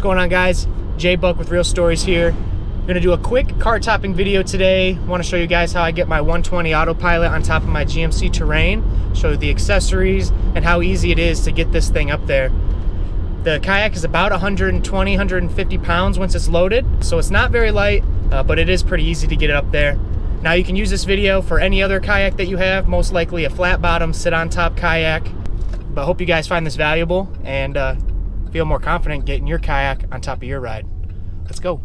going on, guys? Jay Buck with Real Stories here. I'm gonna do a quick car topping video today. I want to show you guys how I get my 120 Autopilot on top of my GMC Terrain, show you the accessories and how easy it is to get this thing up there. The kayak is about 120, 150 pounds once it's loaded, so it's not very light, but it is pretty easy to get it up there. Now you can use this video for any other kayak that you have, most likely a flat bottom, sit on top kayak. But I hope you guys find this valuable and feel more confident getting your kayak on top of your ride. Let's go.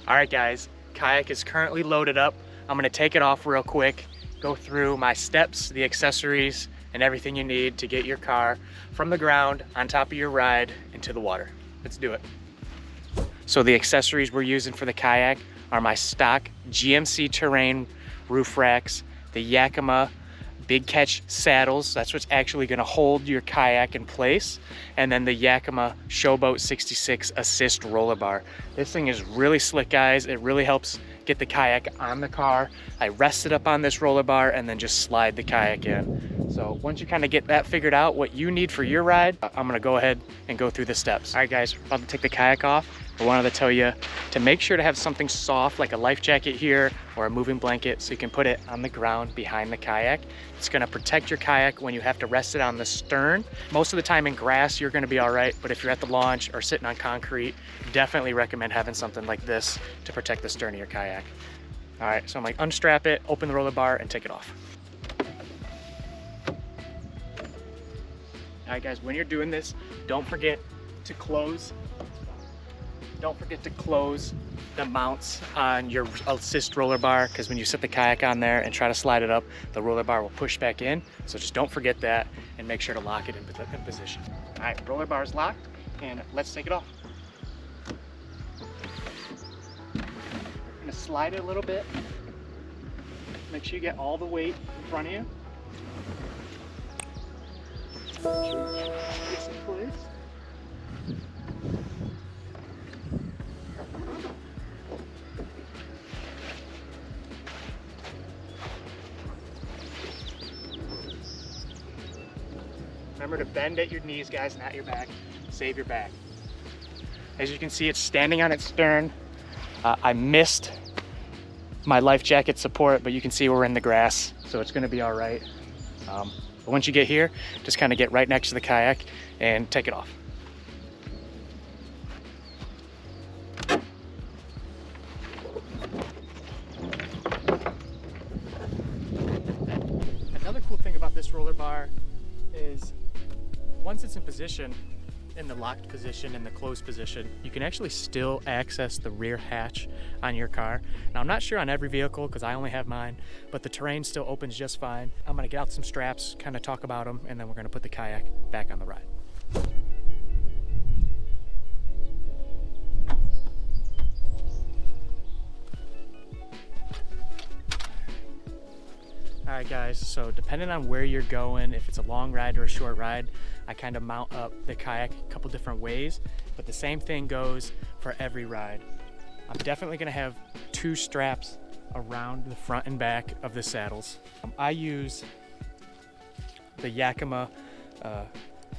All right, guys, kayak is currently loaded up. I'm gonna take it off real quick, go through my steps, the accessories, and everything you need to get your car from the ground on top of your ride into the water. Let's do it. So the accessories we're using for the kayak are my stock GMC Terrain roof racks, the Yakima Big Catch saddles, that's what's actually going to hold your kayak in place, and then the Yakima Showboat 66 assist roller bar. This thing is really slick, guys. It really helps get the kayak on the car. I rest it up on this roller bar and then just slide the kayak in. So once you kind of get that figured out, what you need for your ride, I'm going to go ahead and go through the steps. All right, guys, we're about to take the kayak off. I wanted to tell you to make sure to have something soft like a life jacket here or a moving blanket so you can put it on the ground behind the kayak. It's going to protect your kayak when you have to rest it on the stern. Most of the time in grass, you're going to be all right, but if you're at the launch or sitting on concrete, definitely recommend having something like this to protect the stern of your kayak. All right, so I'm like, unstrap it, open the roller bar, and take it off. All right, guys, when you're doing this, don't forget to close the mounts on your assist roller bar, because when you set the kayak on there and try to slide it up, the roller bar will push back in. So just don't forget that and make sure to lock it in position. All right, roller bar is locked, and let's take it off. We're gonna slide it a little bit. Make sure you get all the weight in front of you. Make sure you get some place. Remember to bend at your knees, guys, not your back. Save your back. As you can see, it's standing on its stern. I missed my life jacket support, but you can see we're in the grass, so it's gonna be all right. But once you get here, just kind of get right next to the kayak and take it off. Another cool thing about this roller bar is once it's in position, in the locked position, in the closed position, you can actually still access the rear hatch on your car. Now, I'm not sure on every vehicle because I only have mine, but the Terrain still opens just fine. I'm gonna get out some straps, kind of talk about them, and then we're gonna put the kayak back on the ride. All right, guys, so depending on where you're going, if it's a long ride or a short ride, I kind of mount up the kayak a couple different ways, but the same thing goes for every ride. I'm definitely gonna have two straps around the front and back of the saddles. I use the Yakima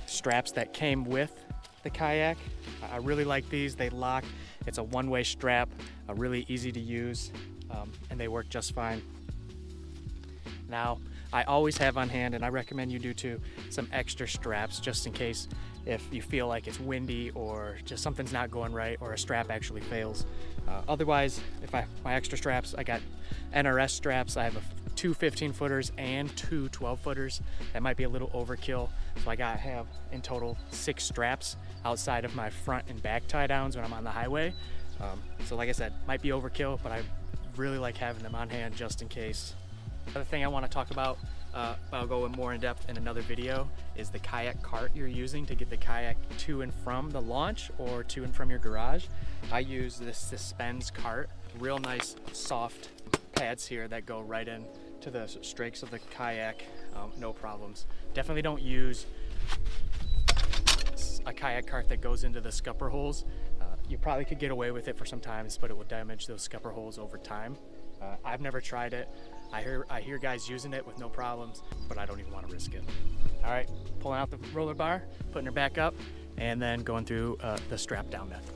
straps that came with the kayak. I really like these. They lock. It's a one-way strap, really easy to use, and they work just fine. Now, I always have on hand, and I recommend you do too, some extra straps just in case if you feel like it's windy or just something's not going right or a strap actually fails. Otherwise, my extra straps, I got NRS straps. I have two 15-footers and two 12-footers. That might be a little overkill, so I gotta have in total 6 straps outside of my front and back tie downs when I'm on the highway. So like I said, might be overkill, but I really like having them on hand just in case. Another thing I want to talk about, I'll go in more in depth in another video, is the kayak cart you're using to get the kayak to and from the launch or to and from your garage. I use this Suspends cart, real nice soft pads here that go right in to the strakes of the kayak, no problems. Definitely don't use a kayak cart that goes into the scupper holes. You probably could get away with it for some times, but it will damage those scupper holes over time. I've never tried it. I hear guys using it with no problems, but I don't even want to risk it. All right, pulling out the roller bar, putting her back up, and then going through the strap down method.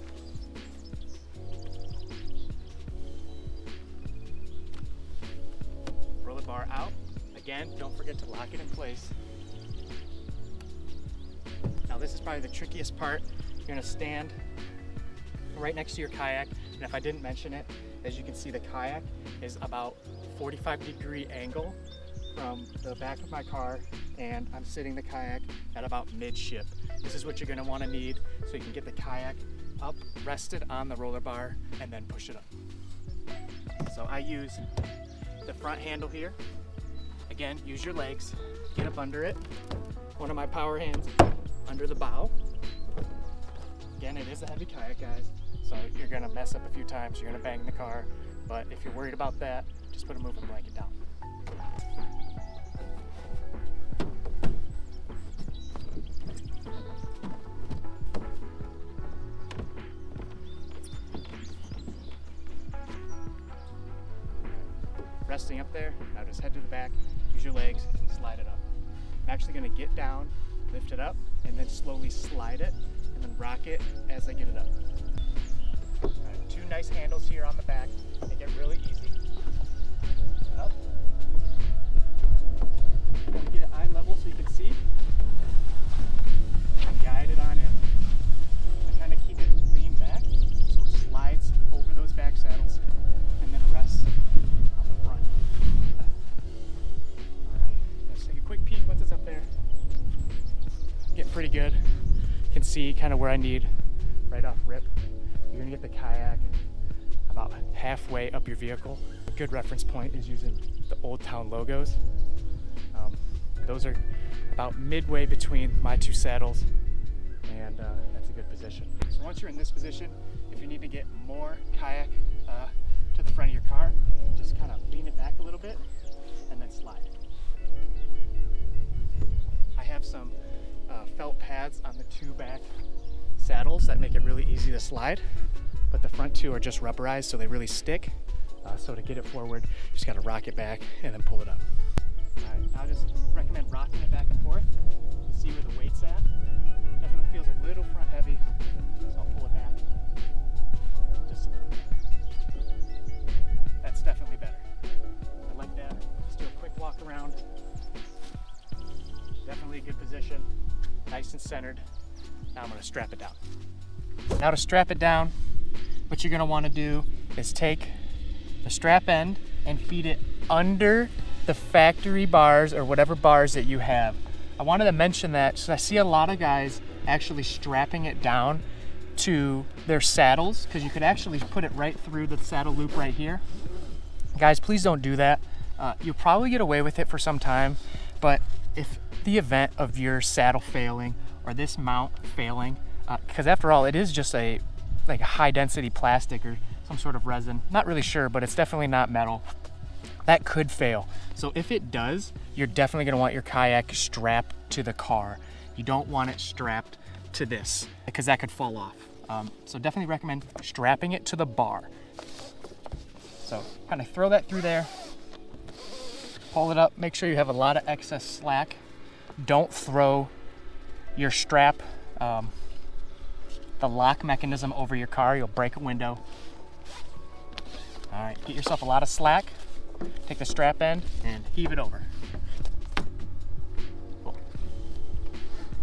Roll the bar out. Again, don't forget to lock it in place. Now this is probably the trickiest part. You're gonna stand right next to your kayak, and if I didn't mention it, as you can see, the kayak is about 45-degree angle from the back of my car, and I'm sitting the kayak at about midship. This is what you're gonna wanna need so you can get the kayak up, rested on the roller bar, and then push it up. So I use the front handle here. Again, use your legs, get up under it. One of my power hands under the bow. Again, it is a heavy kayak, guys, so you're gonna mess up a few times, you're gonna bang the car, but if you're worried about that, just put a moving blanket down. Resting up there, now just head to the back, use your legs, slide it up. I'm actually gonna get down, lift it up, and then slowly slide it, and then rock it as I get it up. All right, 2 nice handles here on the back, make it really easy. Up. Get it eye level so you can see. And guide it on in. I kind of keep it leaned back so it slides over those back saddles and then rests on the front. All right, let's take a quick peek once it's up there. Getting pretty good. You can see kind of where I need right off rip. You're gonna get the kayak about halfway up your vehicle. A good reference point is using the OldTown logos. Those are about midway between my 2 saddles, and that's a good position. So once you're in this position, if you need to get more kayak to the front of your car, just kind of lean it back a little bit and then slide. I have some felt pads on the 2 back saddles that make it really easy to slide, but the front 2 are just rubberized, so they really stick. So to get it forward, you just got to rock it back and then pull it up. All right, now I just recommend rocking it back and forth to see where the weight's at. Definitely feels a little front heavy, so I'll pull it back just a little bit. That's definitely better. I like that. Let's do a quick walk around. Definitely a good position, nice and centered. Now I'm going to strap it down. Now to strap it down, what you're going to want to do is take the strap end and feed it under the factory bars or whatever bars that you have. I wanted to mention that so I see a lot of guys actually strapping it down to their saddles, because you could actually put it right through the saddle loop right here. Guys, please don't do that. You'll probably get away with it for some time, but if the event of your saddle failing or this mount failing, because after all, it is just a high density plastic or some sort of resin. Not really sure, but it's definitely not metal. That could fail. So if it does, you're definitely gonna want your kayak strapped to the car. You don't want it strapped to this, because that could fall off. So definitely recommend strapping it to the bar. So kind of throw that through there, pull it up, make sure you have a lot of excess slack. Don't throw your strap, the lock mechanism over your car, you'll break a window. All right, get yourself a lot of slack, take the strap end and heave it over. Cool.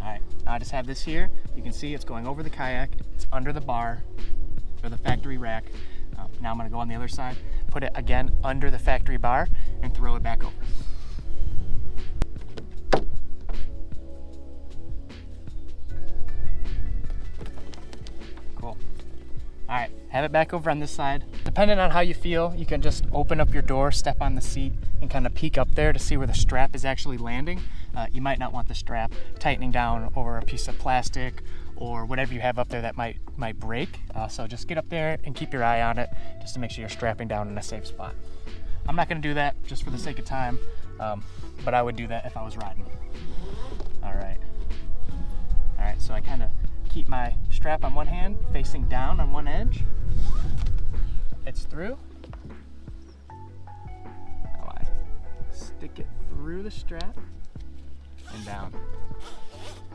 All right, now I just have this here. You can see it's going over the kayak, it's under the bar or the factory rack. Now I'm gonna go on the other side, put it again under the factory bar and throw it back over. Cool. All right, have it back over on this side. Depending on how you feel, you can just open up your door, step on the seat, and kind of peek up there to see where the strap is actually landing. You might not want the strap tightening down over a piece of plastic or whatever you have up there that might break. So just get up there and keep your eye on it just to make sure you're strapping down in a safe spot. I'm not gonna do that just for the sake of time, but I would do that if I was riding. All right, so I kind of keep my strap on one hand facing down on one edge. It's through. Now I stick it through the strap and down.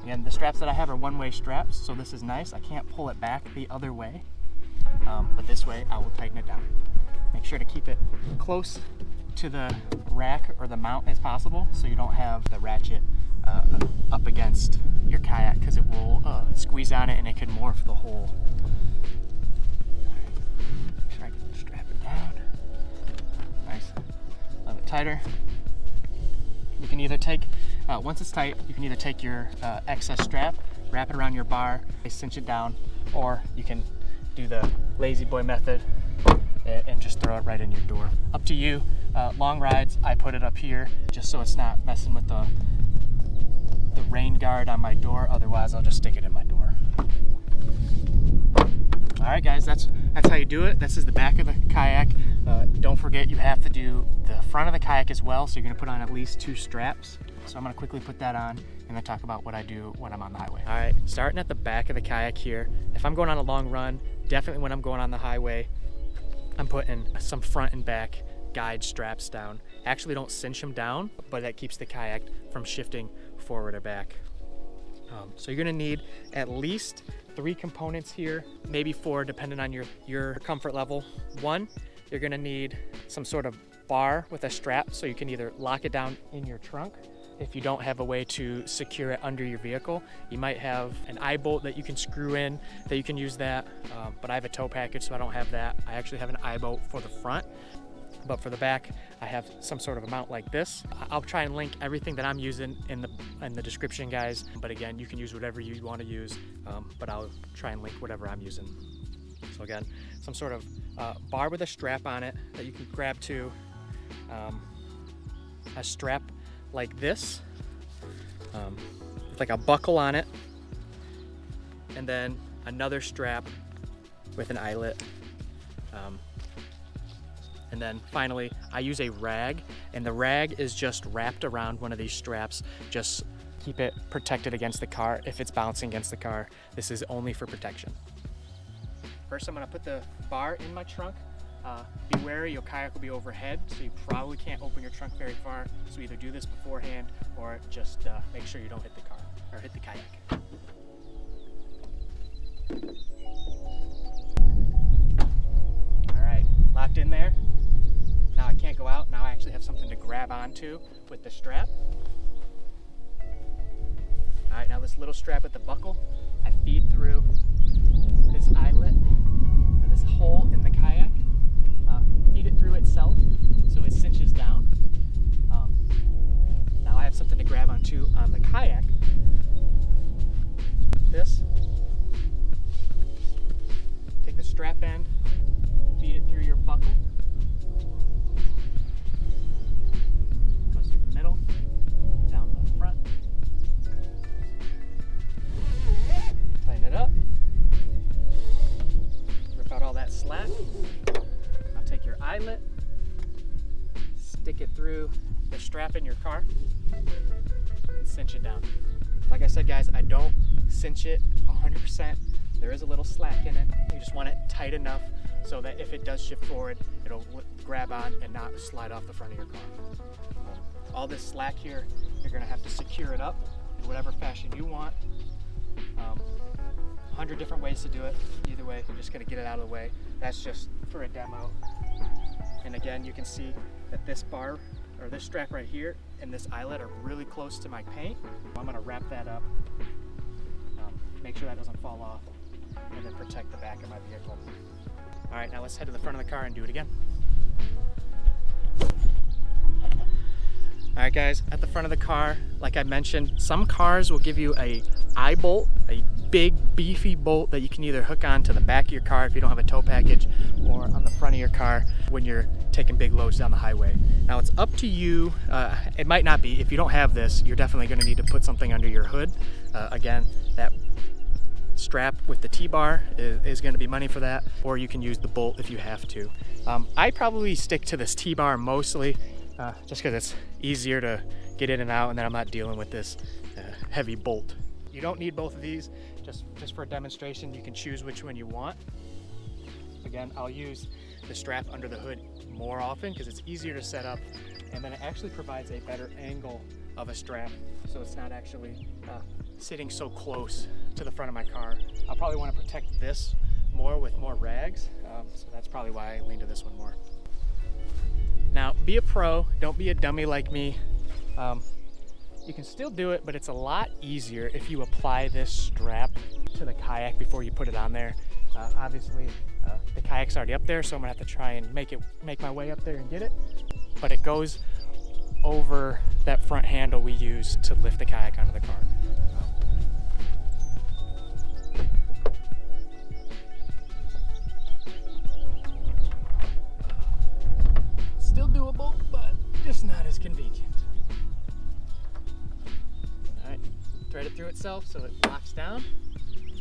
Again, the straps that I have are one-way straps, so this is nice. I can't pull it back the other way, but this way I will tighten it down. Make sure to keep it close to the rack or the mount as possible, so you don't have the ratchet up against your kayak, because it will squeeze on it and it could morph the hole. Make sure I can strap it down. Nice. A little bit tighter. You can either take, once it's tight, you can either take your excess strap, wrap it around your bar, cinch it down, or you can do the lazy boy method and just throw it right in your door. Up to you. Long rides, I put it up here just so it's not messing with the rain guard on my door. Otherwise, I'll just stick it in my door. All right, guys, that's how you do it. This is the back of the kayak. Don't forget, you have to do the front of the kayak as well, so you're gonna put on at least 2 straps. So I'm gonna quickly put that on and then talk about what I do when I'm on the highway. All right, starting at the back of the kayak here. If I'm going on a long run, definitely when I'm going on the highway, I'm putting some front and back guide straps down. Actually don't cinch them down, but that keeps the kayak from shifting forward or back. So you're gonna need at least 3 components here, maybe 4 depending on your comfort level. 1, you're gonna need some sort of bar with a strap, so you can either lock it down in your trunk. If you don't have a way to secure it under your vehicle, you might have an eye bolt that you can screw in, that you can use that, but I have a tow package, so I don't have that. I actually have an eye bolt for the front, but for the back, I have some sort of a mount like this. I'll try and link everything that I'm using in the description, guys. But again, you can use whatever you want to use, but I'll try and link whatever I'm using. So again, some sort of bar with a strap on it that you can grab to, a strap like this, with like a buckle on it, and then another strap with an eyelet. And then finally, I use a rag, and the rag is just wrapped around one of these straps. Just keep it protected against the car. If it's bouncing against the car, this is only for protection. First, I'm gonna put the bar in my trunk. Be wary, your kayak will be overhead, so you probably can't open your trunk very far. So either do this beforehand, or just make sure you don't hit the car, or hit the kayak. All right, locked in there. Now I can't go out. Now I actually have something to grab onto with the strap. All right, now this little strap with the buckle, I feed through this eyelet, or this hole in the kayak, feed it through itself so it cinches down. Now I have something to grab onto on the kayak. This. Take the strap end, feed it through your buckle. Goes through the middle, down the front. Tighten it up. Rip out all that slack. Now take your eyelet, stick it through the strap in your car, and cinch it down. Like I said, guys, I don't cinch it 100%. There is a little slack in it. You just want it tight enough so that if it does shift forward, it'll grab on and not slide off the front of your car. All this slack here, you're gonna have to secure it up in whatever fashion you want. 100 different ways to do it. Either way, you're just gonna get it out of the way. That's just for a demo. And again, you can see that this bar, or this strap right here, and this eyelet are really close to my paint. I'm gonna wrap that up, make sure that doesn't fall off, and then protect the back of my vehicle. All right, now let's head to the front of the car and do it again. All right, guys, at the front of the car, like I mentioned, some cars will give you a eye bolt, a big beefy bolt that you can either hook on to the back of your car if you don't have a tow package, or on the front of your car when you're taking big loads down the highway. Now it's up to you. It might not be. If you don't have this, you're definitely going to need to put something under your hood. Again, that strap with the T-bar is going to be money for that, or you can use the bolt if you have to. I probably stick to this T-bar mostly, just because it's easier to get in and out, and then I'm not dealing with this heavy bolt. You don't need both of these. Just for a demonstration, you can choose which one you want. Again, I'll use the strap under the hood more often because it's easier to set up, and then it actually provides a better angle of a strap, so it's not actually sitting so close to the front of my car. I'll probably want to protect this more with more rags, so that's probably why I lean to this one more. Now, be a pro, don't be a dummy like me. You can still do it, but it's a lot easier if you apply this strap to the kayak before you put it on there. Obviously, the kayak's already up there, so I'm gonna have to try and make my way up there and get it. But it goes over that front handle we use to lift the kayak onto the car. Still doable, but just not as convenient. All right, thread it through itself so it locks down.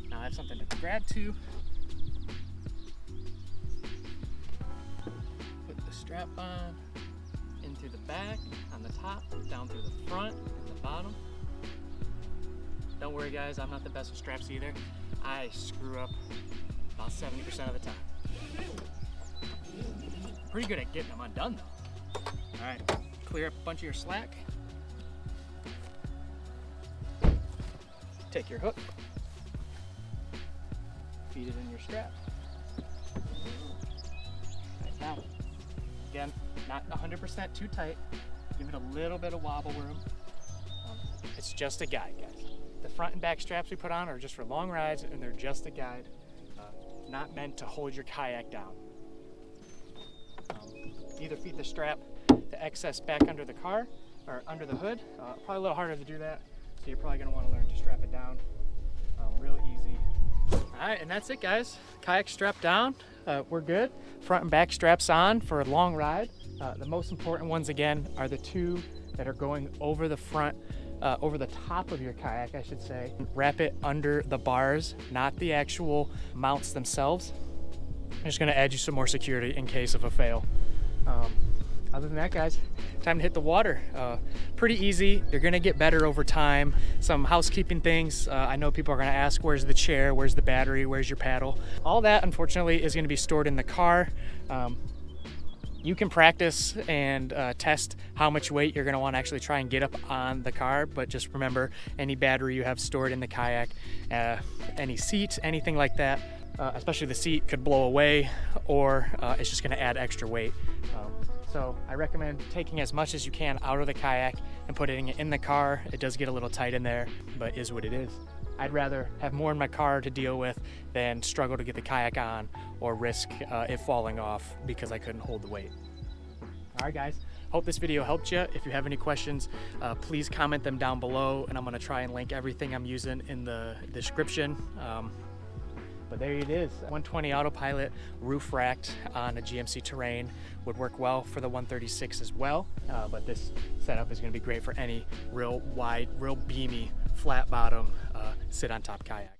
Now I have something to grab to. Put the strap on, in through the back, on the top, down through the front and the bottom. Don't worry guys, I'm not the best with straps either. I screw up about 70% of the time. Pretty good at getting them undone though. All right, clear up a bunch of your slack. Take your hook, feed it in your strap. Right now, again, not 100% too tight. Give it a little bit of wobble room. It's just a guide, guys. The front and back straps we put on are just for long rides, and they're just a guide, not meant to hold your kayak down. Either feed the strap, the excess back under the car or under the hood. Probably a little harder to do that, so you're probably gonna want to learn to strap it down. Real easy. All right, and that's it, guys. Kayak strapped down. We're good. Front and back straps on for a long ride. The most important ones, again, are the two that are going over the front, over the top of your kayak, I should say. Wrap it under the bars, not the actual mounts themselves. I'm just gonna add you some more security in case of a fail. Other than that, guys, time to hit the water. Pretty easy. You're gonna get better over time. Some housekeeping things. I know people are gonna ask, where's the chair, where's the battery, where's your paddle? All that, unfortunately, is gonna be stored in the car. You can practice and test how much weight you're gonna wanna actually try and get up on the car, but just remember, any battery you have stored in the kayak, any seat, anything like that, especially the seat, could blow away, or it's just gonna add extra weight. So I recommend taking as much as you can out of the kayak and putting it in the car. It does get a little tight in there, but is what it is. I'd rather have more in my car to deal with than struggle to get the kayak on or risk it falling off because I couldn't hold the weight. All right, guys. Hope this video helped you. If you have any questions, please comment them down below, and I'm gonna try and link everything I'm using in the description. But there it is, 120 Autopilot roof racked on a GMC Terrain. Would work well for the 136 as well, but this setup is gonna be great for any real wide, real beamy, flat bottom, sit on top kayak.